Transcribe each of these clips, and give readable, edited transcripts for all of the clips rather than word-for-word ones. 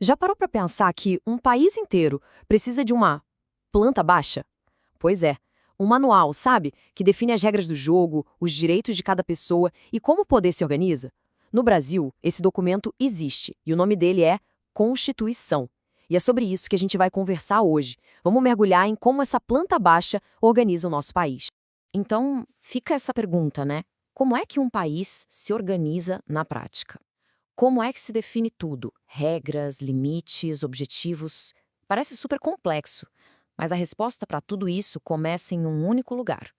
Já parou para pensar que um país inteiro precisa de uma planta baixa? Pois é, um manual, sabe? Que define as regras do jogo, os direitos de cada pessoa e como o poder se organiza. No Brasil, esse documento existe e o nome dele é Constituição. E é sobre isso que a gente vai conversar hoje. Vamos mergulhar em como essa planta baixa organiza o nosso país. Então, fica essa pergunta, né? Como é que um país se organiza na prática? Como é que se define tudo? Regras, limites, objetivos? Parece super complexo, mas a resposta para tudo isso começa em um único lugar: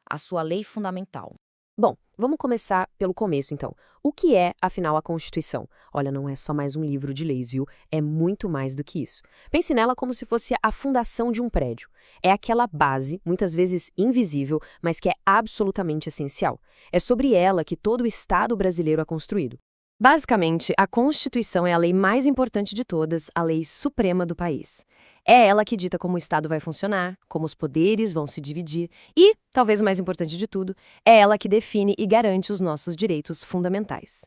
a sua lei fundamental. Bom, vamos começar pelo começo, então. O que é, afinal, a Constituição? Olha, não é só mais um livro de leis, viu? É muito mais do que isso. Pense nela como se fosse a fundação de um prédio. É aquela base, muitas vezes invisível, mas que é absolutamente essencial. É sobre ela que todo o Estado brasileiro é construído. Basicamente, a Constituição é a lei mais importante de todas, a lei suprema do país. É ela que dita como o Estado vai funcionar, como os poderes vão se dividir e, talvez o mais importante de tudo, é ela que define e garante os nossos direitos fundamentais.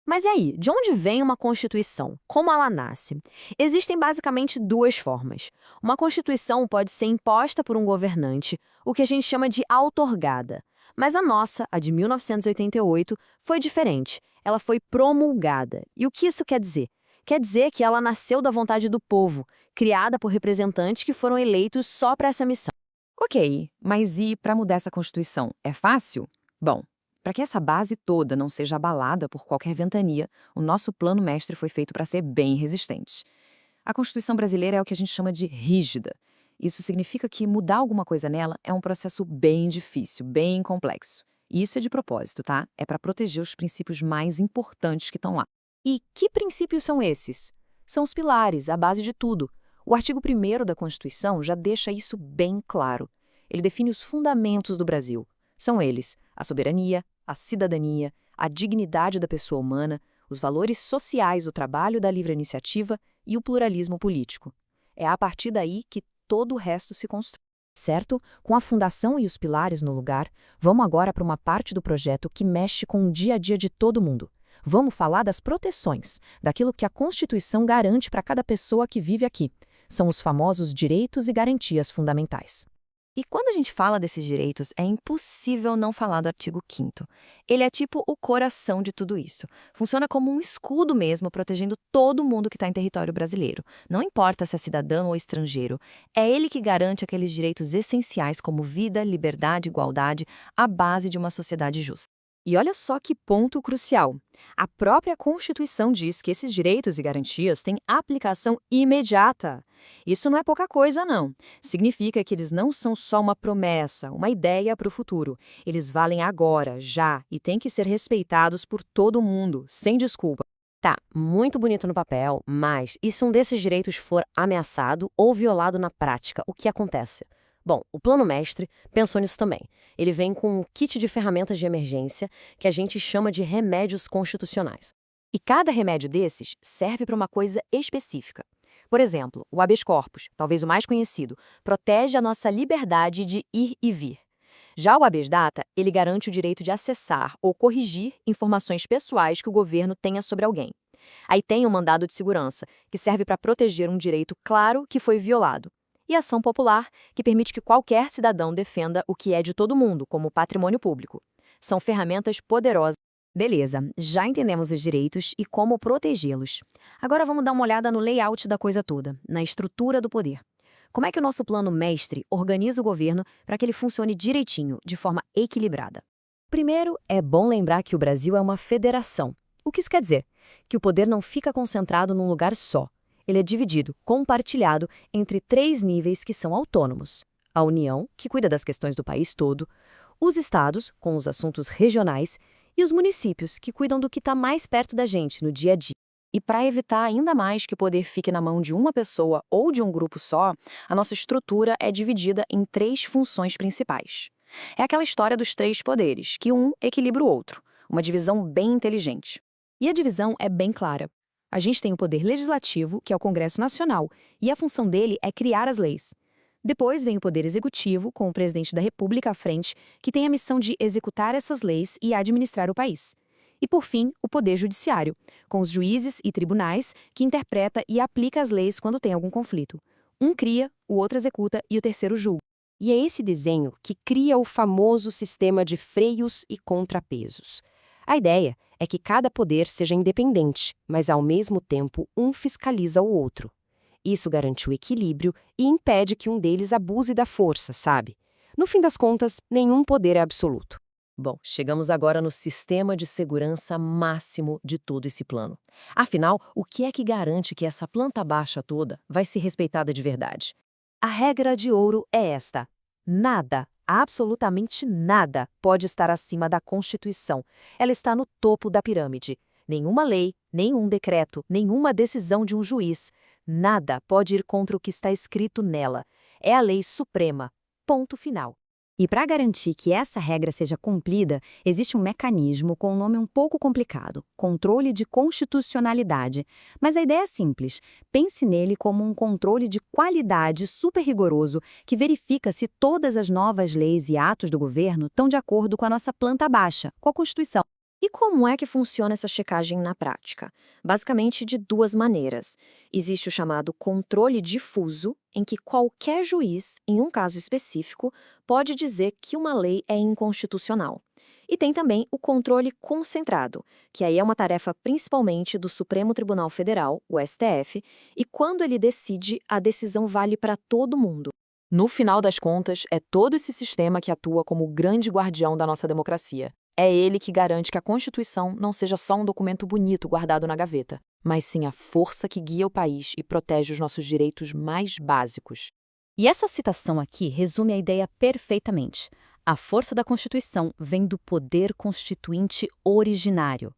Mas e aí, de onde vem uma Constituição? Como ela nasce? Existem basicamente duas formas. Uma Constituição pode ser imposta por um governante, o que a gente chama de outorgada. Mas a nossa, a de 1988, foi diferente. Ela foi promulgada. E o que isso quer dizer? Quer dizer que ela nasceu da vontade do povo, criada por representantes que foram eleitos só para essa missão. Ok, mas e para mudar essa Constituição? É fácil? Bom, para que essa base toda não seja abalada por qualquer ventania, o nosso plano mestre foi feito para ser bem resistente. A Constituição brasileira é o que a gente chama de rígida. Isso significa que mudar alguma coisa nela é um processo bem difícil, bem complexo. E isso é de propósito, tá? É para proteger os princípios mais importantes que estão lá. E que princípios são esses? São os pilares, a base de tudo. O artigo 1º da Constituição já deixa isso bem claro. Ele define os fundamentos do Brasil. São eles: a soberania, a cidadania, a dignidade da pessoa humana, os valores sociais do trabalho, da livre iniciativa e o pluralismo político. É a partir daí que todo o resto se constrói. Certo? Com a fundação e os pilares no lugar, vamos agora para uma parte do projeto que mexe com o dia a dia de todo mundo. Vamos falar das proteções, daquilo que a Constituição garante para cada pessoa que vive aqui. São os famosos direitos e garantias fundamentais. E quando a gente fala desses direitos, é impossível não falar do artigo 5º. Ele é tipo o coração de tudo isso. Funciona como um escudo mesmo, protegendo todo mundo que está em território brasileiro. Não importa se é cidadão ou estrangeiro. É ele que garante aqueles direitos essenciais como vida, liberdade, igualdade, a base de uma sociedade justa. E olha só que ponto crucial. A própria Constituição diz que esses direitos e garantias têm aplicação imediata. Isso não é pouca coisa, não. Significa que eles não são só uma promessa, uma ideia para o futuro. Eles valem agora, já, e têm que ser respeitados por todo mundo, sem desculpa. Tá, muito bonito no papel, mas e se um desses direitos for ameaçado ou violado na prática, o que acontece? Bom, o Plano Mestre pensou nisso também. Ele vem com um kit de ferramentas de emergência que a gente chama de remédios constitucionais. E cada remédio desses serve para uma coisa específica. Por exemplo, o habeas corpus, talvez o mais conhecido, protege a nossa liberdade de ir e vir. Já o habeas data, ele garante o direito de acessar ou corrigir informações pessoais que o governo tenha sobre alguém. Aí tem o mandado de segurança, que serve para proteger um direito claro que foi violado. E a ação popular, que permite que qualquer cidadão defenda o que é de todo mundo, como patrimônio público. São ferramentas poderosas. Beleza, já entendemos os direitos e como protegê-los. Agora vamos dar uma olhada no layout da coisa toda, na estrutura do poder. Como é que o nosso plano mestre organiza o governo para que ele funcione direitinho, de forma equilibrada? Primeiro, é bom lembrar que o Brasil é uma federação. O que isso quer dizer? Que o poder não fica concentrado num lugar só. Ele é dividido, compartilhado, entre 3 níveis que são autônomos. A União, que cuida das questões do país todo, os estados, com os assuntos regionais, e os municípios, que cuidam do que está mais perto da gente, no dia a dia. E para evitar ainda mais que o poder fique na mão de uma pessoa ou de um grupo só, a nossa estrutura é dividida em 3 funções principais. É aquela história dos 3 poderes, que um equilibra o outro, uma divisão bem inteligente. E a divisão é bem clara. A gente tem o poder legislativo, que é o Congresso Nacional, e a função dele é criar as leis. Depois vem o poder executivo, com o presidente da República à frente, que tem a missão de executar essas leis e administrar o país. E, por fim, o poder judiciário, com os juízes e tribunais que interpreta e aplica as leis quando tem algum conflito. Um cria, o outro executa e o terceiro julga. E é esse desenho que cria o famoso sistema de freios e contrapesos. A ideia é que cada poder seja independente, mas ao mesmo tempo um fiscaliza o outro. Isso garante o equilíbrio e impede que um deles abuse da força, sabe? No fim das contas, nenhum poder é absoluto. Bom, chegamos agora no sistema de segurança máximo de todo esse plano. Afinal, o que é que garante que essa planta baixa toda vai ser respeitada de verdade? A regra de ouro é esta: nada, absolutamente nada, pode estar acima da Constituição. Ela está no topo da pirâmide. Nenhuma lei, nenhum decreto, nenhuma decisão de um juiz, nada pode ir contra o que está escrito nela. É a lei suprema. Ponto final. E para garantir que essa regra seja cumprida, existe um mecanismo com um nome um pouco complicado: controle de constitucionalidade. Mas a ideia é simples. Pense nele como um controle de qualidade super rigoroso que verifica se todas as novas leis e atos do governo estão de acordo com a nossa planta baixa, com a Constituição. E como é que funciona essa checagem na prática? Basicamente de duas maneiras. Existe o chamado controle difuso, em que qualquer juiz, em um caso específico, pode dizer que uma lei é inconstitucional. E tem também o controle concentrado, que aí é uma tarefa principalmente do Supremo Tribunal Federal, o STF, e quando ele decide, a decisão vale para todo mundo. No final das contas, é todo esse sistema que atua como o grande guardião da nossa democracia. É ele que garante que a Constituição não seja só um documento bonito guardado na gaveta, mas sim a força que guia o país e protege os nossos direitos mais básicos. E essa citação aqui resume a ideia perfeitamente. A força da Constituição vem do poder constituinte originário.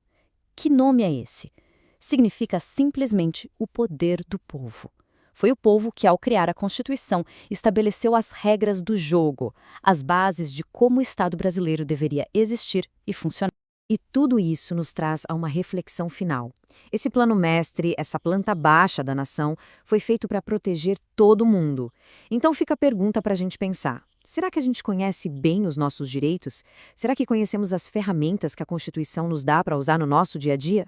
Que nome é esse? Significa simplesmente o poder do povo. Foi o povo que, ao criar a Constituição, estabeleceu as regras do jogo, as bases de como o Estado brasileiro deveria existir e funcionar. E tudo isso nos traz a uma reflexão final. Esse plano mestre, essa planta baixa da nação, foi feito para proteger todo mundo. Então fica a pergunta para a gente pensar: será que a gente conhece bem os nossos direitos? Será que conhecemos as ferramentas que a Constituição nos dá para usar no nosso dia a dia?